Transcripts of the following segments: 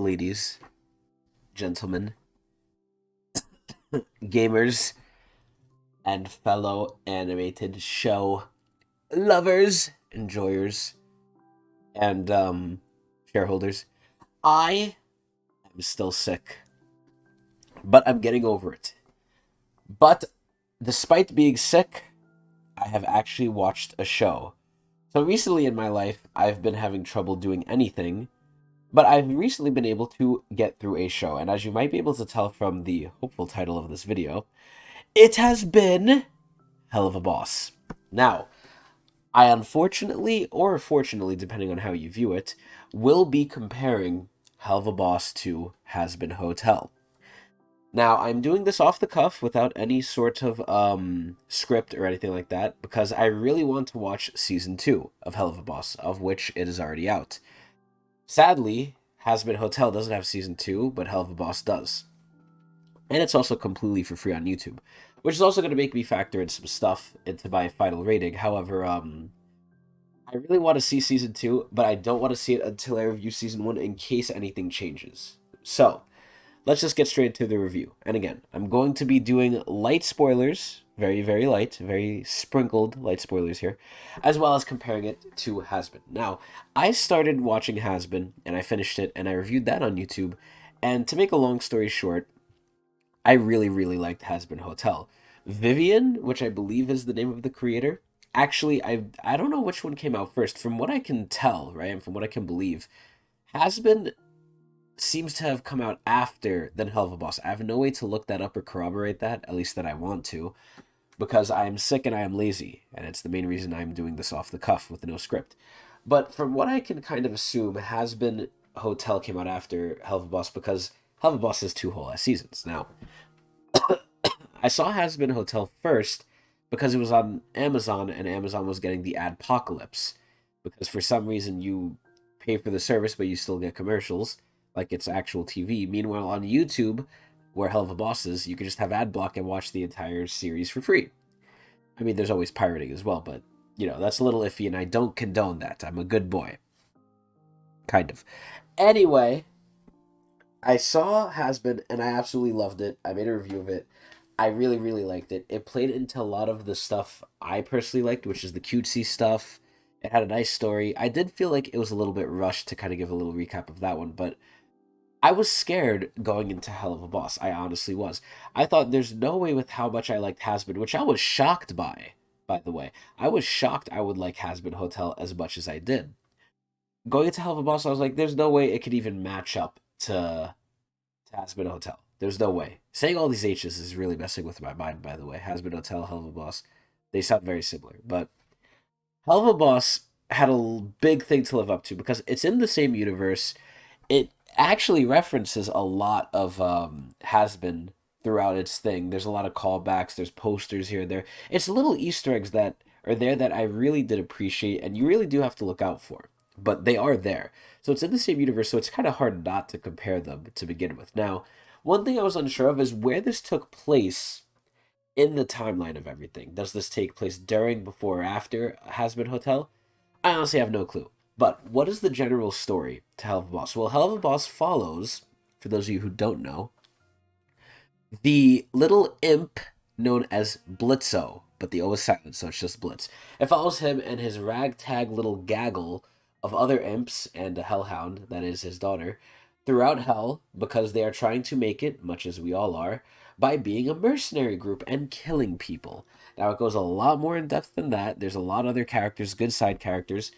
ladies, gentlemen, gamers, and fellow animated show lovers, enjoyers, and shareholders. I am still sick, but I'm getting over it. But despite being sick, I have actually watched a show. So recently in my life, I've been having trouble doing anything, but I've recently been able to get through a show. And as you might be able to tell from the hopeful title of this video, it has been Helluva Boss. Now, I unfortunately, or fortunately, depending on how you view it, will be comparing Helluva Boss to Has Been Hotel. Now, I'm doing this off the cuff without any sort of script or anything like that because I really want to watch Season 2 of Helluva Boss, of which it is already out. Sadly, Has Been Hotel doesn't have Season 2, but Helluva Boss does. And it's also completely for free on YouTube, which is also going to make me factor in some stuff into my final rating. However, I really want to see Season 2, but I don't want to see it until I review Season 1 in case anything changes. So, let's just get straight into the review. And again, I'm going to be doing light spoilers, very, very light, very sprinkled light spoilers here, as well as comparing it to Has Been. Now, I started watching Has Been, and I finished it, and I reviewed that on YouTube. And to make a long story short, I really, really liked Has Been Hotel. Vivian, which I believe is the name of the creator, actually, I don't know which one came out first. From what I can tell, right, and from what I can believe, Has Been seems to have come out after than Helluva Boss. I have no way to look that up or corroborate that, at least that I want to, because I am sick and I am lazy, and it's the main reason I'm doing this off the cuff with no script. But from what I can kind of assume, Has Been Hotel came out after Helluva Boss because Helluva Boss has two whole ass seasons. Now, I saw Has Been Hotel first because it was on Amazon and Amazon was getting the Adpocalypse. Because for some reason you pay for the service but you still get commercials, like it's actual TV. Meanwhile, on YouTube, where Helluva Boss is, you can just have ad block and watch the entire series for free. I mean, there's always pirating as well, but, that's a little iffy and I don't condone that. I'm a good boy. Kind of. Anyway, I saw Has Been and I absolutely loved it. I made a review of it. I really, really liked it. It played into a lot of the stuff I personally liked, which is the cutesy stuff. It had a nice story. I did feel like it was a little bit rushed to kind of give a little recap of that one, but I was scared going into Helluva Boss. I honestly was. I thought there's no way with how much I liked Has Been, which I was shocked by the way. I was shocked I would like Has Been Hotel as much as I did. Going into Helluva Boss, I was like, there's no way it could even match up to Has Been Hotel. There's no way. Saying all these H's is really messing with my mind, by the way. Has Been Hotel, Helluva Boss. They sound very similar. But Helluva Boss had a big thing to live up to because it's in the same universe. It actually references a lot of Has Been throughout its thing. There's a lot of callbacks. There's posters here and there. It's little Easter eggs that are there that I really did appreciate, and you really do have to look out for. But they are there. So it's in the same universe, so it's kind of hard not to compare them to begin with. Now, one thing I was unsure of is where this took place in the timeline of everything. Does this take place during, before, or after Has Been Hotel? I honestly have no clue. But what is the general story to Helluva Boss? Well, Helluva Boss follows, for those of you who don't know, the little imp known as Blitzo, but the O is silent, so it's just Blitz. It follows him and his ragtag little gaggle of other imps and a hellhound, that is his daughter, throughout hell because they are trying to make it, much as we all are, by being a mercenary group and killing people. Now, it goes a lot more in depth than that. There's a lot of other characters, good side characters,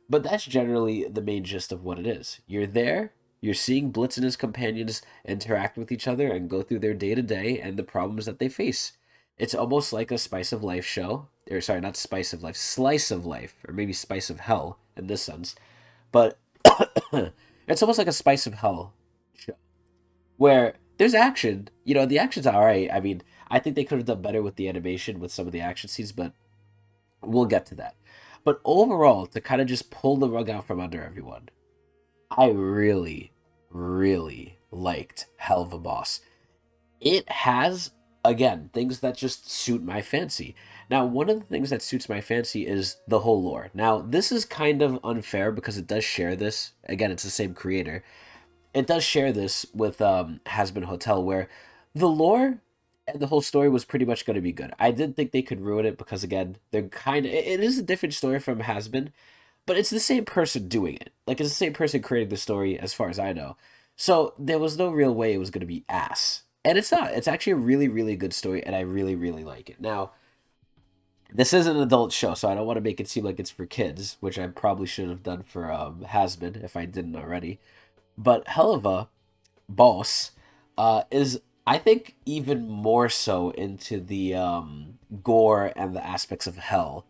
but that's generally the main gist of what it is. You're there, you're seeing Blitz and his companions interact with each other and go through their day-to-day and the problems that they face. It's almost like a Spice of Life show. Or sorry, not Spice of Life, Slice of Life, or maybe Spice of Hell in this sense. But it's almost like a Spice of Hell show where there's action. The action's alright. I mean, I think they could have done better with the animation with some of the action scenes, but we'll get to that. But overall, to kind of just pull the rug out from under everyone, I really, really liked Helluva Boss. It has, again, things that just suit my fancy. Now, one of the things that suits my fancy is the whole lore. Now, this is kind of unfair because it does share this. Again, it's the same creator. it does share this with Has Been Hotel, where the lore and the whole story was pretty much going to be good. I didn't think they could ruin it because again, they're kind of it is a different story from Has Been, but it's the same person doing it. Like it's the same person creating the story, as far as I know. So there was no real way it was going to be ass, and it's not. It's actually a really, really good story, and I really, really like it. Now, this is an adult show, so I don't want to make it seem like it's for kids, which I probably should have done for Has Been if I didn't already. But Helluva Boss is, I think, even more so into the gore and the aspects of hell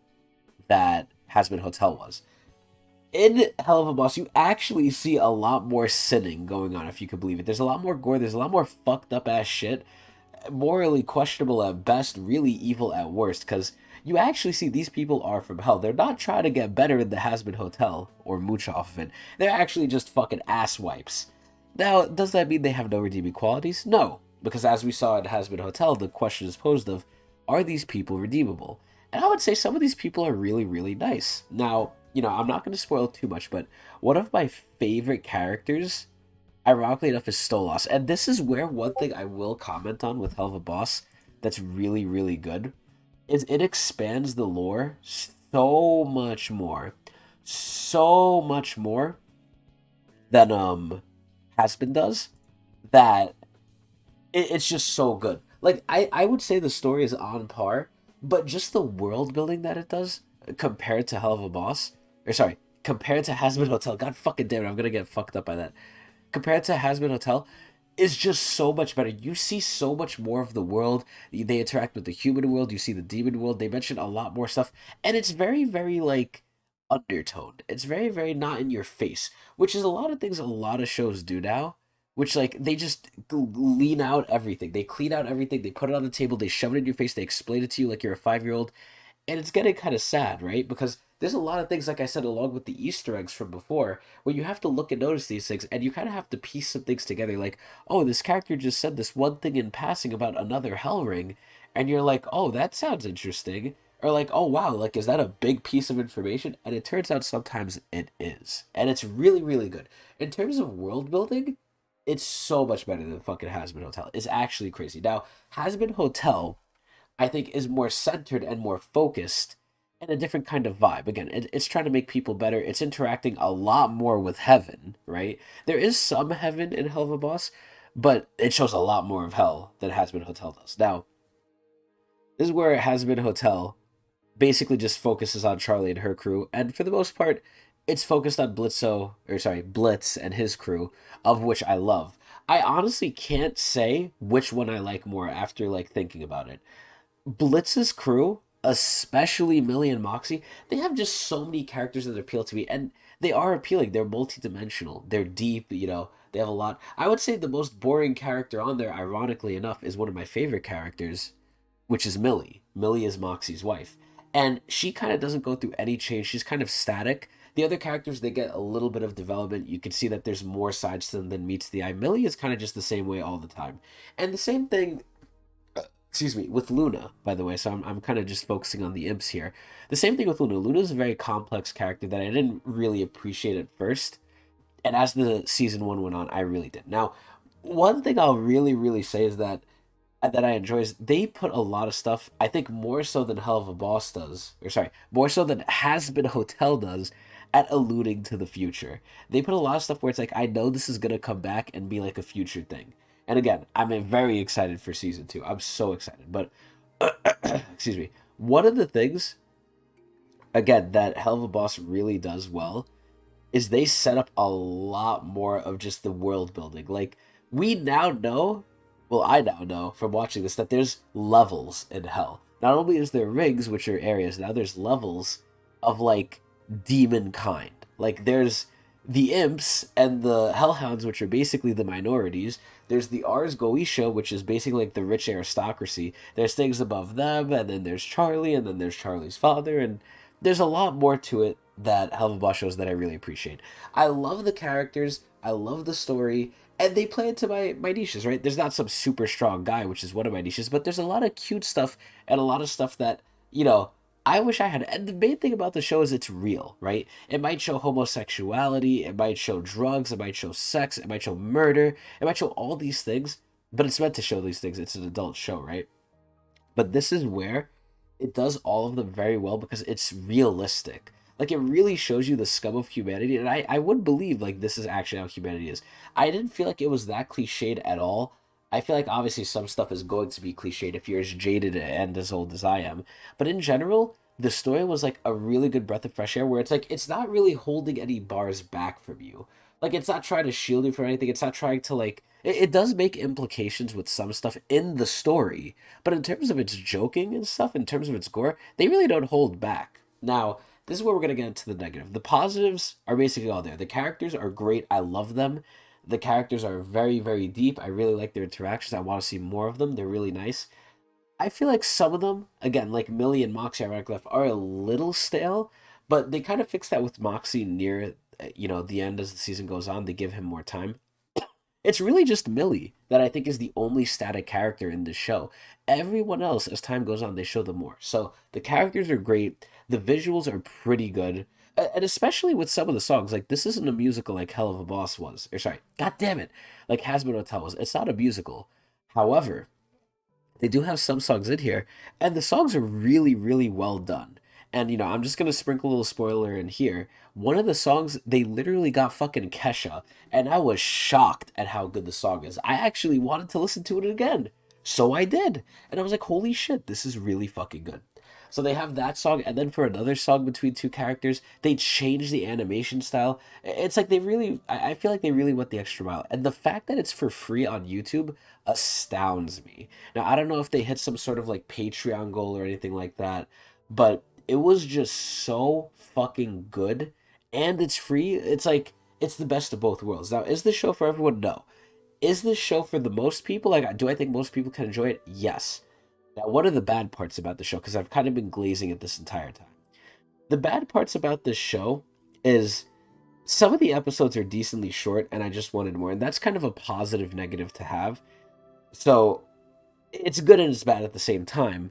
that Has Been Hotel was. In Hell of a Boss, you actually see a lot more sinning going on, if you could believe it. There's a lot more gore. There's a lot more fucked up ass shit. Morally questionable at best, really evil at worst. Because you actually see these people are from hell. They're not trying to get better in the Has Been Hotel or mooch off of it. They're actually just fucking ass wipes. Now, does that mean they have no redeeming qualities? No. Because as we saw in Has Been Hotel, the question is posed of, are these people redeemable? And I would say some of these people are really, really nice. Now, I'm not going to spoil too much, but one of my favorite characters, ironically enough, is Stolas. And this is where one thing I will comment on with Hell of a Boss that's really, really good is it expands the lore so much more than Has Been does, that it's just so good. Like I would say the story is on par, but just the world building that it does compared to Hell of a Boss, or sorry, compared to Has Been Hotel. God fucking damn it, I'm gonna get fucked up by that. Compared to Has Been Hotel, is just so much better. You see so much more of the world. They interact with the human world. You see the demon world. They mention a lot more stuff, and it's very, very like undertoned. It's very, very not in your face, which is a lot of things a lot of shows do now. Which like they just lean out everything. They clean out everything. They put it on the table. They shove it in your face. They explain it to you like you're a 5-year-old, and it's getting kind of sad, right? Because there's a lot of things, like I said, along with the Easter eggs from before, where you have to look and notice these things, and you kind of have to piece some things together. Like, oh, this character just said this one thing in passing about another Hell Ring, and you're like, oh, that sounds interesting. Or like, oh wow, like is that a big piece of information? And it turns out sometimes it is, and it's really, really good in terms of world building. It's so much better than fucking Has Been Hotel. It's actually crazy. Now, Has Been Hotel, I think, is more centered and more focused and a different kind of vibe. Again, it's trying to make people better. It's interacting a lot more with heaven, right? There is some heaven in Hell of a Boss, but it shows a lot more of hell than Has Been Hotel does. Now, this is where Has Been Hotel basically just focuses on Charlie and her crew, and for the most part, it's focused on Blitz and his crew, of which I love. I honestly can't say which one I like more after like thinking about it. Blitz's crew, especially Millie and Moxie, they have just so many characters that appeal to me, and they are appealing. They're multidimensional. They're deep. They have a lot. I would say the most boring character on there, ironically enough, is one of my favorite characters, which is Millie. Millie is Moxie's wife, and she kind of doesn't go through any change. She's kind of static. The other characters, they get a little bit of development. You can see that there's more sides to them than meets the eye. Millie is kind of just the same way all the time, and the same thing, excuse me, with Luna, by the way. So I'm kind of just focusing on the imps here. The same thing with Luna. Luna is a very complex character that I didn't really appreciate at first. And as the season one went on, I really did. Now, one thing I'll really, really say is that I enjoy is they put a lot of stuff, I think more so than Hell of a Boss does, or sorry, more so than Has Been Hotel does, at alluding to the future. They put a lot of stuff where it's like, I know this is going to come back and be like a future thing. And again, I'm very excited for season two. I'm so excited. But, excuse me, one of the things, again, that Hell of a Boss really does well is they set up a lot more of just the world building. Like, we now know, well, I now know from watching this, that there's levels in hell. Not only is there rings, which are areas, now there's levels of like demon kind. Like there's the imps and the hellhounds, which are basically the minorities. There's the Ars Goetia, which is basically like the rich aristocracy. There's things above them, and then there's Charlie, and then there's Charlie's father, and there's a lot more to it that Helluva Boss shows that I really appreciate. I love the characters, I love the story, and they play into my niches, right? There's not some super strong guy, which is one of my niches, but there's a lot of cute stuff and a lot of stuff that, you know, I wish I had. And the main thing about the show is it's real, right? It might show homosexuality, it might show drugs, it might show sex, it might show murder, it might show all these things, but it's meant to show these things. It's an adult show, right? But this is where it does all of them very well because it's realistic. Like it really shows you the scum of humanity, and I would believe like this is actually how humanity is. I didn't feel like it was that cliched at all. I feel like obviously some stuff is going to be cliched if you're as jaded and as old as I am. But in general, the story was like a really good breath of fresh air where it's like it's not really holding any bars back from you. Like it's not trying to shield you from anything. It's not trying to like it does make implications with some stuff in the story, but in terms of its joking and stuff, in terms of its gore, they really don't hold back. Now, this is where we're going to get into the negative. The positives are basically all there. The characters are great. I love them. The characters are very, very deep. I really like their interactions. I want to see more of them. They're really nice. I feel like some of them, again, like Millie and Moxie, ironically enough, are a little stale, but they kind of fix that with Moxie near, the end as the season goes on. They give him more time. It's really just Millie that I think is the only static character in this show. Everyone else, as time goes on, they show them more. So the characters are great. The visuals are pretty good. And especially with some of the songs, like this isn't a musical like Hell of a Boss was. Or sorry, God damn it, like Has Been Hotel was. It's not a musical. However, they do have some songs in here, and the songs are really, really well done. And I'm just gonna sprinkle a little spoiler in here. One of the songs, they literally got fucking Kesha, and I was shocked at how good the song is. I actually wanted to listen to it again, so I did, and I was like, "Holy shit, this is really fucking good." So they have that song, and then for another song between two characters, they change the animation style. It's like they really, I feel like they really went the extra mile. And the fact that it's for free on YouTube astounds me. Now, I don't know if they hit some sort of like Patreon goal or anything like that, but it was just so fucking good. And it's free. It's like, it's the best of both worlds. Now, is this show for everyone? No. Is this show for the most people? Like, do I think most people can enjoy it? Yes. Now, what are the bad parts about the show? Because I've kind of been glazing it this entire time. The bad parts about this show is some of the episodes are decently short, and I just wanted more. And that's kind of a positive negative to have. So it's good and it's bad at the same time.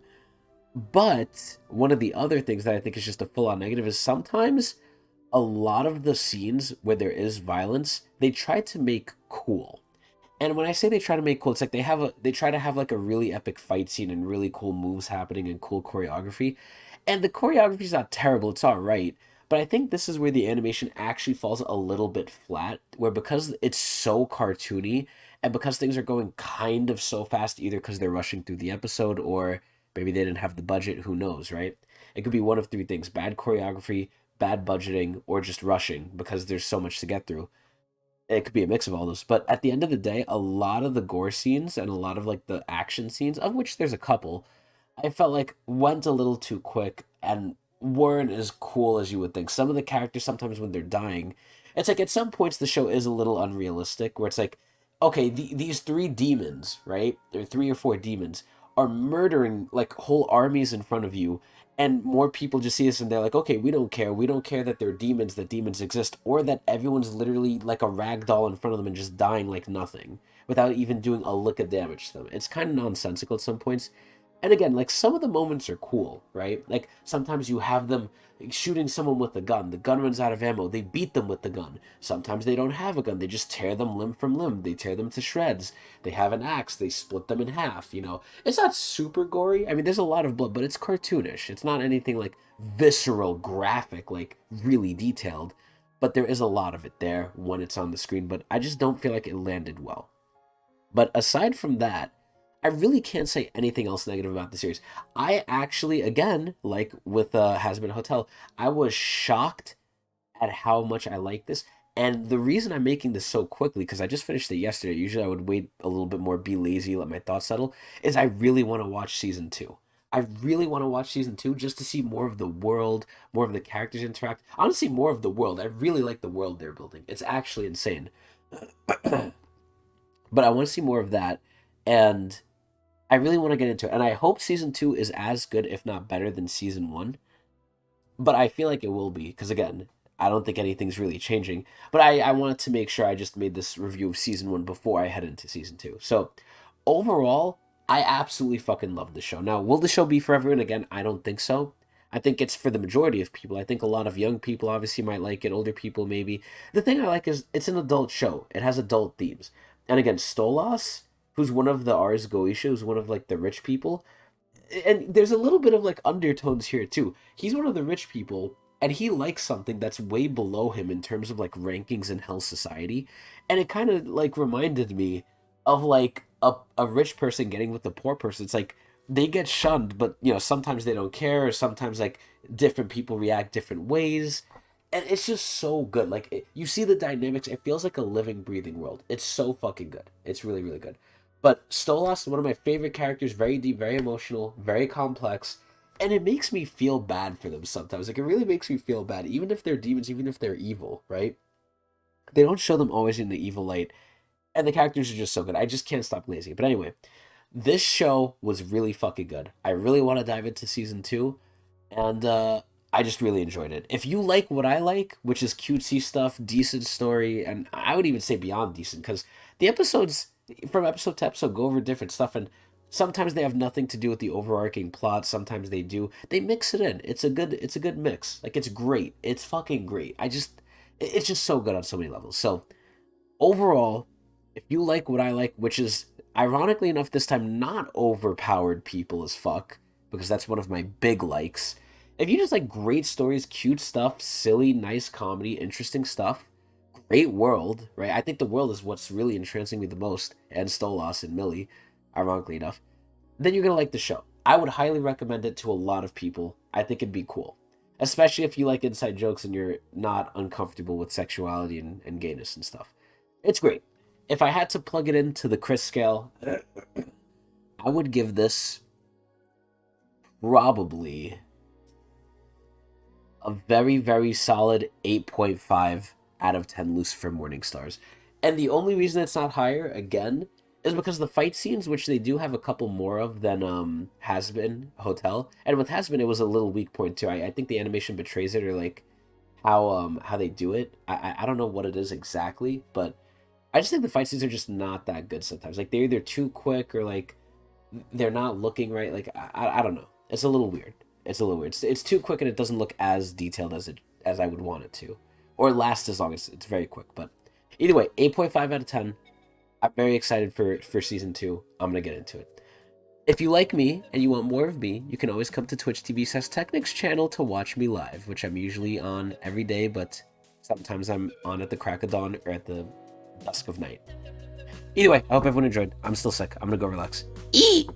But one of the other things that I think is just a full on negative is sometimes a lot of the scenes where there is violence, they try to make cool. And when I say they try to make cool, it's like they try to have like a really epic fight scene and really cool moves happening and cool choreography. And the choreography is not terrible, it's all right. But I think this is where the animation actually falls a little bit flat, where because it's so cartoony and because things are going kind of so fast, either because they're rushing through the episode or maybe they didn't have the budget, who knows, right? It could be one of three things: bad choreography, bad budgeting, or just rushing because there's so much to get through. It could be a mix of all those. But at the end of the day, a lot of the gore scenes and a lot of like the action scenes, of which there's a couple, I felt like went a little too quick and weren't as cool as you would think. Some of the characters, sometimes when they're dying, it's like at some points the show is a little unrealistic, where it's like, okay, these three demons, right? There are three or four demons, are murdering like whole armies in front of you, and more people just see this and they're like, okay, we don't care. We don't care that they're demons, that demons exist, or that everyone's literally like a rag doll in front of them and just dying like nothing without even doing a lick of damage to them. It's kind of nonsensical at some points. And again, like some of the moments are cool, right? Like sometimes you have them shooting someone with a gun. The gun runs out of ammo. They beat them with the gun. Sometimes they don't have a gun. They just tear them limb from limb. They tear them to shreds. They have an axe. They split them in half. It's not super gory. I mean, there's a lot of blood, but it's cartoonish. It's not anything like visceral, graphic, like really detailed. But there is a lot of it there when it's on the screen. But I just don't feel like it landed well. But aside from that, I really can't say anything else negative about the series. I actually, again, like with Has Been Hotel, I was shocked at how much I like this. And the reason I'm making this so quickly, because I just finished it yesterday, usually I would wait a little bit more, be lazy, let my thoughts settle, is I really want to watch season two. I really want to watch season two just to see more of the world, more of the characters interact. I want to see more of the world. I really like the world they're building. It's actually insane. But I want to see more of that. And I really want to get into it, and I hope season two is as good, if not better, than season one. But I feel like it will be, because again, I don't think anything's really changing. But I wanted to make sure I just made this review of season one before I head into season two. So overall, I absolutely fucking love the show. Now, will the show be for everyone? Again, I don't think so. I think it's for the majority of people. I think a lot of young people obviously might like it, older people maybe. The thing I like is it's an adult show. It has adult themes. And again, Stolas, who's one of the Ars Goetia, who's one of like the rich people, and there's a little bit of like undertones here too. He's one of the rich people, and he likes something that's way below him in terms of like rankings in Hell Society, and it kind of like reminded me of like a rich person getting with a poor person. It's like they get shunned, but you know sometimes they don't care, or sometimes like different people react different ways, and it's just so good. Like you see the dynamics, it feels like a living, breathing world. It's so fucking good. It's really, really good. But Stolas is one of my favorite characters, very deep, very emotional, very complex, and it makes me feel bad for them sometimes. Like, it really makes me feel bad, even if they're demons, even if they're evil, right? They don't show them always in the evil light, and the characters are just so good. I just can't stop glazing. But anyway, this show was really fucking good. I really want to dive into season two, and I just really enjoyed it. If you like what I like, which is cutesy stuff, decent story, and I would even say beyond decent, because the episodes from episode to episode go over different stuff, and sometimes they have nothing to do with the overarching plot. Sometimes they do. They mix it in. It's a good mix. Like it's great. It's fucking great. It's just so good on so many levels. So overall, if you like what I like, which is ironically enough this time not overpowered people as fuck, because that's one of my big likes. If you just like great stories, cute stuff, silly, nice comedy, interesting stuff, great world, right? I think the world is what's really entrancing me the most, and Stolas and Millie, ironically enough, then you're gonna like the show. I would highly recommend it to a lot of people. I think it'd be cool. Especially if you like inside jokes and you're not uncomfortable with sexuality and gayness and stuff. It's great. If I had to plug it into the Chris scale, I would give this probably a very, very solid 8.5 out of 10 Lucifer Morning Stars. And the only reason it's not higher, again, is because the fight scenes, which they do have a couple more of than Has Been Hotel. And with Has Been, it was a little weak point too. I think the animation betrays it, or like how they do it. I don't know what it is exactly, but I just think the fight scenes are just not that good sometimes. Like they're either too quick or like they're not looking right. Like I don't know. It's a little weird. It's a little weird. It's too quick and it doesn't look as detailed as I would want it to, or last as long as it's very quick. But either way, 8.5 out of 10. I'm very excited for season two. I'm gonna get into it. If you like me and you want more of me, you can always come to Twitch TV Tecnics channel to watch me live, which I'm usually on every day, but sometimes I'm on at the crack of dawn or at the dusk of night. Either way, I hope everyone enjoyed. I'm still sick. I'm gonna go relax. Eat!